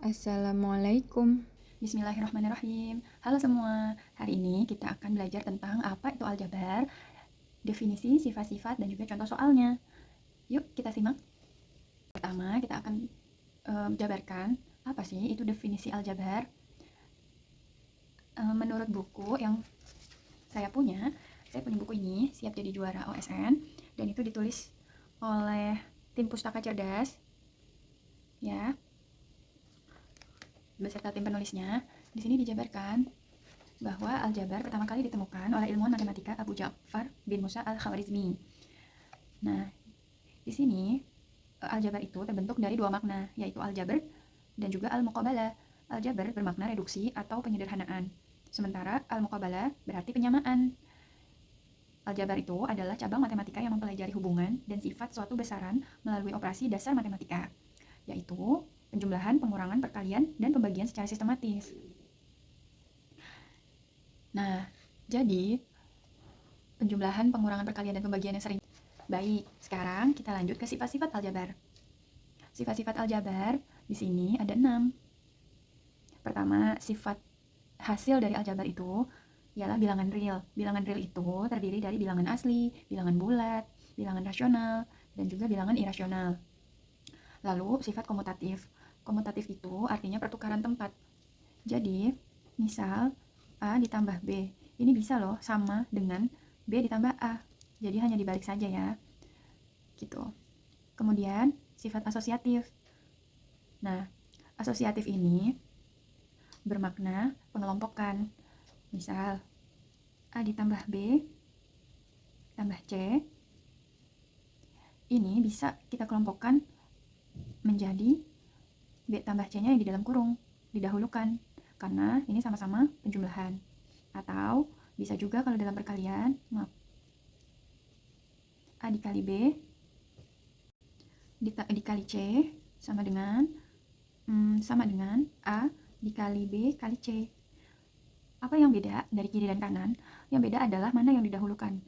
Assalamualaikum. Bismillahirrahmanirrahim. Halo semua, hari ini kita akan belajar tentang apa itu aljabar, definisi, sifat-sifat, dan juga contoh soalnya. Yuk kita simak. Pertama, kita akan jabarkan apa sih itu definisi aljabar. Menurut buku yang saya punya buku ini, Siap Jadi Juara OSN, dan itu ditulis oleh tim Pustaka Cerdas, ya, beserta tim penulisnya. Di sini dijabarkan bahwa aljabar pertama kali ditemukan oleh ilmuwan matematika Abu Ja'far bin Musa al-Khwarizmi. Nah, di sini aljabar itu terbentuk dari dua makna, yaitu aljabar dan juga al-muqabalah. Aljabar bermakna reduksi atau penyederhanaan, sementara al-muqabalah berarti penyamaan. Aljabar itu adalah cabang matematika yang mempelajari hubungan dan sifat suatu besaran melalui operasi dasar matematika, yaitu penjumlahan, pengurangan, perkalian, dan pembagian secara sistematis. Nah, jadi penjumlahan, pengurangan, perkalian, dan pembagian yang sering. Baik, sekarang kita lanjut ke sifat-sifat aljabar. Sifat-sifat aljabar di sini ada 6. Pertama, sifat hasil dari aljabar itu ialah bilangan real. Bilangan real itu terdiri dari bilangan asli, bilangan bulat, bilangan rasional, dan juga bilangan irasional. Lalu, sifat komutatif. Komutatif itu artinya pertukaran tempat. Jadi, misal A ditambah B. Ini bisa loh sama dengan B ditambah A. Jadi hanya dibalik saja ya. Gitu. Kemudian, sifat asosiatif. Nah, asosiatif ini bermakna pengelompokan. Misal, A ditambah B tambah C. Ini bisa kita kelompokkan menjadi B tambah C-nya yang di dalam kurung, didahulukan. Karena ini sama-sama penjumlahan. Atau bisa juga kalau dalam perkalian, A dikali B dikali C sama dengan A dikali B kali C. Apa yang beda dari kiri dan kanan? Yang beda adalah mana yang didahulukan.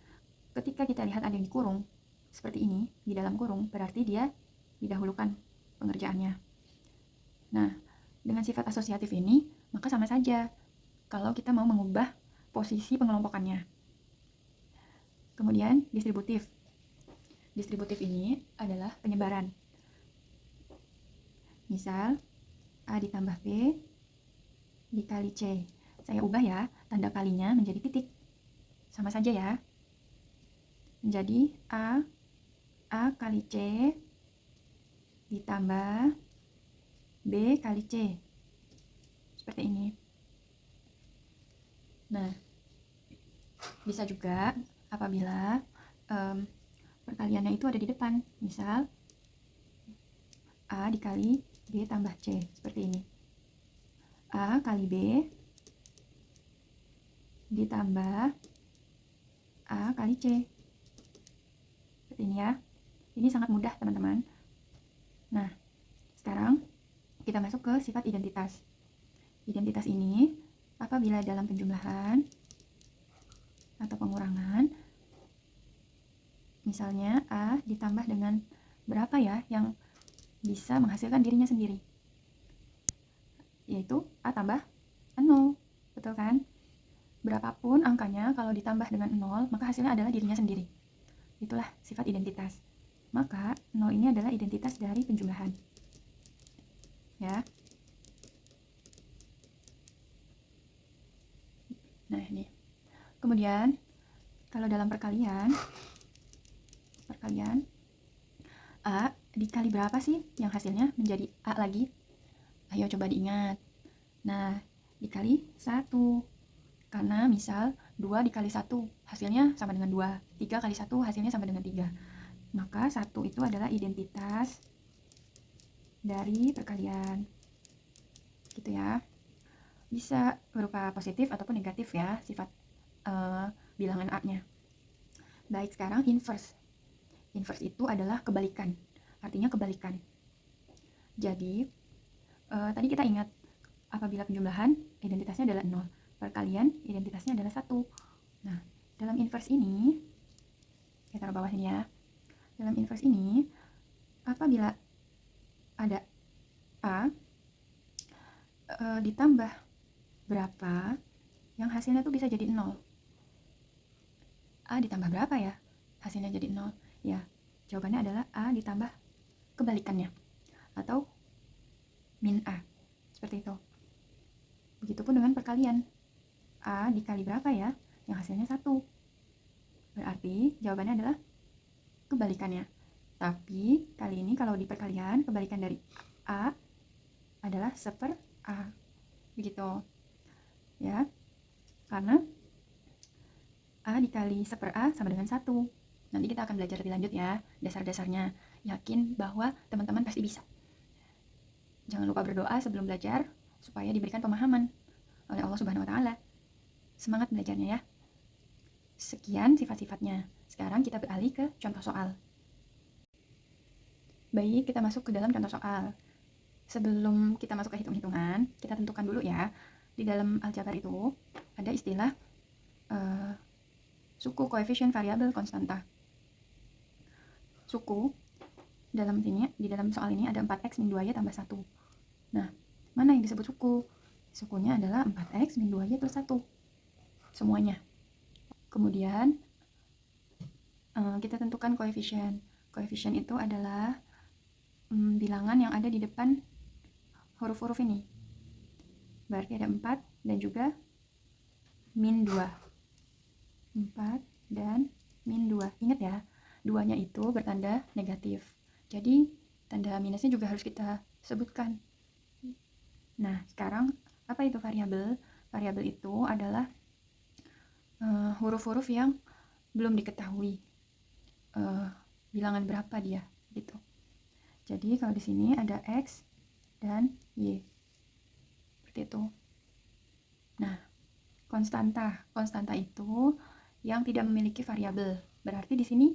Ketika kita lihat ada yang dikurung, seperti ini, di dalam kurung, berarti dia didahulukan pengerjaannya. Nah, dengan sifat asosiatif ini, maka sama saja kalau kita mau mengubah posisi pengelompokannya. Kemudian, distributif. Distributif ini adalah penyebaran. Misal, A ditambah B dikali C. Saya ubah ya, tanda kalinya menjadi titik. Sama saja ya. Menjadi A kali C ditambah B kali C. Seperti ini. Nah, bisa juga apabila perkaliannya itu ada di depan. Misal, A dikali B tambah C. Seperti ini. A kali B ditambah A kali C. Seperti ini ya. Ini sangat mudah teman-teman. Nah, sekarang kita masuk ke sifat identitas. Identitas ini apabila dalam penjumlahan atau pengurangan, misalnya A ditambah dengan berapa ya yang bisa menghasilkan dirinya sendiri, yaitu A tambah 0, betul kan? Berapapun angkanya, kalau ditambah dengan 0, maka hasilnya adalah dirinya sendiri. Itulah sifat identitas. Maka 0 ini adalah identitas dari penjumlahan. Ya. Nah, ini. Kemudian, kalau dalam perkalian A dikali berapa sih yang hasilnya menjadi A lagi? Ayo coba diingat. Nah, dikali 1. Karena misal 2 dikali 1 hasilnya sama dengan 2. 3 kali 1 hasilnya sama dengan 3. Maka 1 itu adalah identitas dari perkalian. Gitu ya. Bisa berupa positif ataupun negatif ya sifat bilangan A-nya. Baik, sekarang inverse. Inverse itu adalah kebalikan. Artinya kebalikan. Jadi, tadi kita ingat apabila penjumlahan identitasnya adalah 0. Perkalian identitasnya adalah 1. Nah, dalam inverse ini, kita taruh bawah sini ya. Dalam inverse ini, apabila ada A, ditambah berapa yang hasilnya tuh bisa jadi 0. A ditambah berapa ya hasilnya jadi 0? Ya, jawabannya adalah A ditambah kebalikannya, atau min A, seperti itu. Begitupun dengan perkalian, A dikali berapa ya yang hasilnya 1. Berarti jawabannya adalah kebalikannya. Tapi kali ini kalau di perkalian, kebalikan dari A adalah seper A. Begitu. Ya. Karena A dikali seper A sama dengan 1. Nanti kita akan belajar lebih lanjut ya, dasar-dasarnya. Yakin bahwa teman-teman pasti bisa. Jangan lupa berdoa sebelum belajar, supaya diberikan pemahaman oleh Allah Subhanahu wa Ta'ala. Semangat belajarnya ya. Sekian sifat-sifatnya. Sekarang kita beralih ke contoh soal. Baik, kita masuk ke dalam contoh soal. Sebelum kita masuk ke hitung-hitungan, kita tentukan dulu ya. Di dalam aljabar itu ada istilah suku koefisien variabel konstanta. Suku dalam sini, di dalam soal ini ada 4x min 2y tambah 1. Nah, mana yang disebut suku? Sukunya adalah 4x min 2y plus 1. Semuanya. Kemudian kita tentukan koefisien. Koefisien itu adalah bilangan yang ada di depan huruf-huruf ini. Berarti ada 4 dan juga min 2. 4 dan min 2. Ingat ya, 2-nya itu bertanda negatif. Jadi, tanda minusnya juga harus kita sebutkan. Nah, sekarang apa itu variabel? Variabel itu adalah huruf-huruf yang belum diketahui bilangan berapa dia, gitu. Jadi kalau di sini ada X dan Y, seperti itu. Nah, konstanta itu yang tidak memiliki variabel, berarti di sini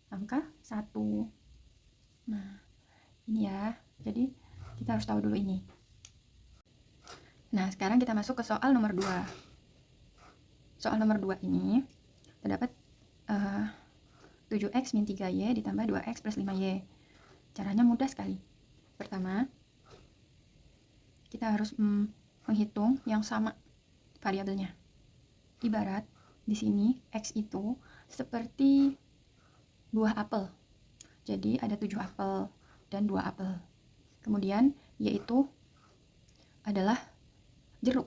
angka 1. Nah, ini ya, jadi kita harus tahu dulu ini. Nah, sekarang kita masuk ke soal nomor 2. Soal nomor 2 ini terdapat 7x min 3y ditambah 2x plus 5y. Caranya mudah sekali. Pertama, kita harus menghitung yang sama variabelnya. Ibarat di sini x itu seperti buah apel. Jadi ada 7 apel dan 2 apel. Kemudian y itu adalah jeruk.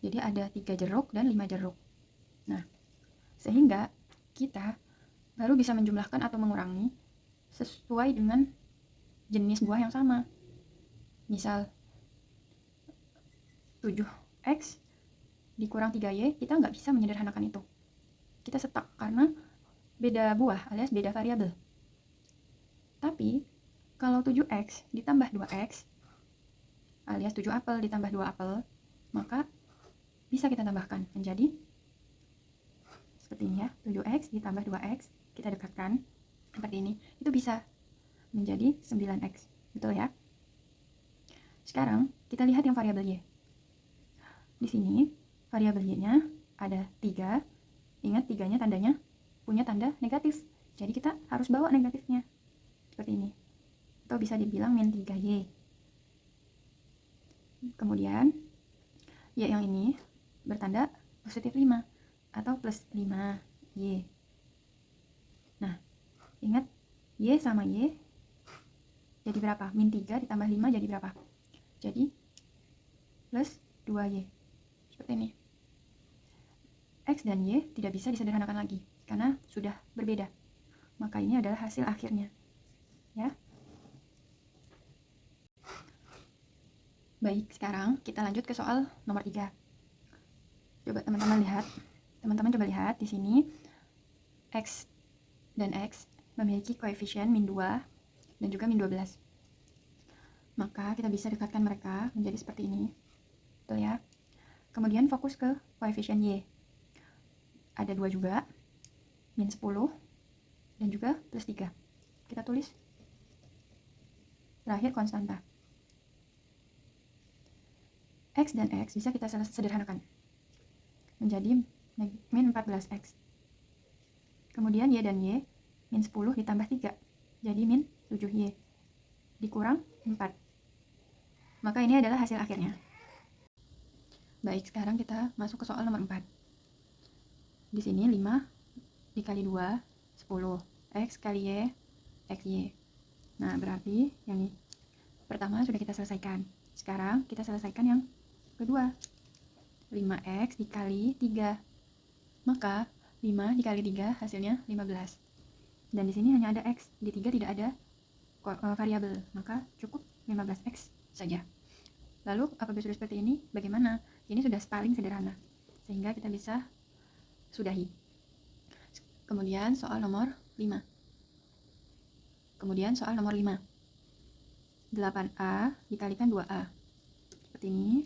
Jadi ada 3 jeruk dan 5 jeruk. Nah, sehingga kita baru bisa menjumlahkan atau mengurangi sesuai dengan jenis buah yang sama. Misal 7x dikurang 3y, kita nggak bisa menyederhanakan itu. Kita stuck karena beda buah alias beda variabel. Tapi kalau 7x ditambah 2x alias 7 apel ditambah 2 apel, maka bisa kita tambahkan menjadi seperti ini ya, 7x ditambah 2x, kita dekatkan seperti ini, itu bisa menjadi 9x, betul ya? Sekarang kita lihat yang variabel y. Di sini variabel y-nya ada 3. Ingat 3-nya tandanya punya tanda negatif, jadi kita harus bawa negatifnya seperti ini, atau bisa dibilang min 3y. Kemudian y yang ini bertanda positif 5 atau plus 5y. Nah, ingat y sama y jadi berapa? Min 3 ditambah 5 jadi berapa? Jadi plus 2y. Seperti ini. X dan y tidak bisa disederhanakan lagi karena sudah berbeda. Maka ini adalah hasil akhirnya. Ya. Baik, sekarang kita lanjut ke soal nomor 3. Coba teman-teman lihat. Teman-teman coba lihat di sini X dan X memiliki koefisien min 2 dan juga min 12. Maka kita bisa dekatkan mereka menjadi seperti ini. Betul ya? Kemudian fokus ke koefisien Y. Ada 2 juga, min 10 dan juga plus 3. Kita tulis. Terakhir konstanta. X dan X bisa kita sederhanakan menjadi min 14x. Kemudian Y dan Y, min 10 ditambah 3, jadi min 7y. Dikurang 4. Maka ini adalah hasil akhirnya. Baik, sekarang kita masuk ke soal nomor 4. Di sini 5 dikali 2, 10. X kali Y, XY. Nah, berarti yang pertama sudah kita selesaikan. Sekarang kita selesaikan yang kedua. 5X dikali 3. Maka 5 dikali 3 hasilnya 15. Dan di sini hanya ada X. Di 3 tidak ada variabel. Maka cukup 15X saja. Lalu apabila sudah seperti ini, bagaimana? Ini sudah paling sederhana, sehingga kita bisa sudahi. Kemudian soal nomor 5. 8A dikalikan 2A. Seperti ini.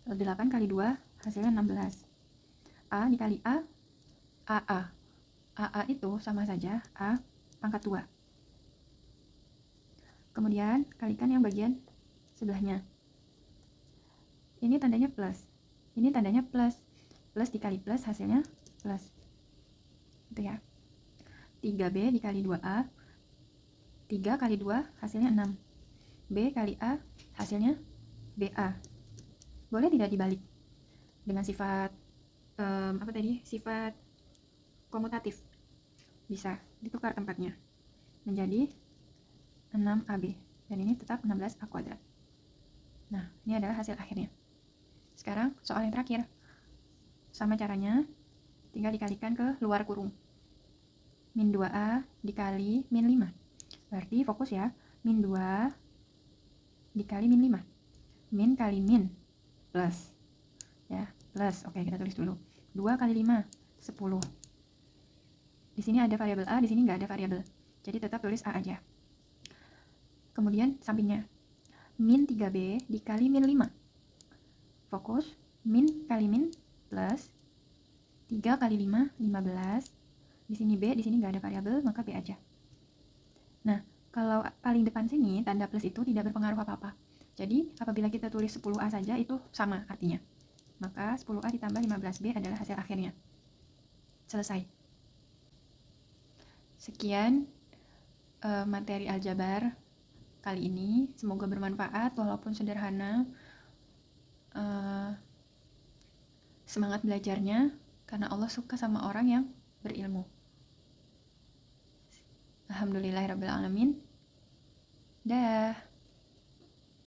8 kali 2 hasilnya 16. A dikali A, AA. AA itu sama saja A pangkat 2. Kemudian kalikan yang bagian sebelahnya. Ini tandanya plus. Ini tandanya plus. Plus dikali plus hasilnya plus. Itu ya. 3B dikali 2A. 3 kali 2 hasilnya 6. B kali A hasilnya BA. Boleh tidak dibalik dengan sifat sifat komutatif. Bisa ditukar tempatnya menjadi 6AB. Dan ini tetap 16A kuadrat. Nah, ini adalah hasil akhirnya. Sekarang soal yang terakhir. Sama caranya, tinggal dikalikan ke luar kurung. Min 2A dikali min 5. Berarti fokus ya, min 2 dikali min 5. Min kali min plus. Ya, plus. Oke, kita tulis dulu. 2 kali 5, 10. Di sini ada variabel A, di sini nggak ada variabel. Jadi tetap tulis A aja. Kemudian sampingnya. Min 3B dikali min 5. Fokus, min kali min plus 3 kali 5, 15. Di sini B, di sini nggak ada variabel, maka B aja. Nah, kalau paling depan sini, tanda plus itu tidak berpengaruh apa-apa. Jadi, apabila kita tulis 10A saja, itu sama artinya. Maka 10A ditambah 15B adalah hasil akhirnya. Selesai. Sekian materi aljabar kali ini. Semoga bermanfaat, walaupun sederhana. Semangat belajarnya, karena Allah suka sama orang yang berilmu. Alhamdulillahirrabbilalamin. Dah.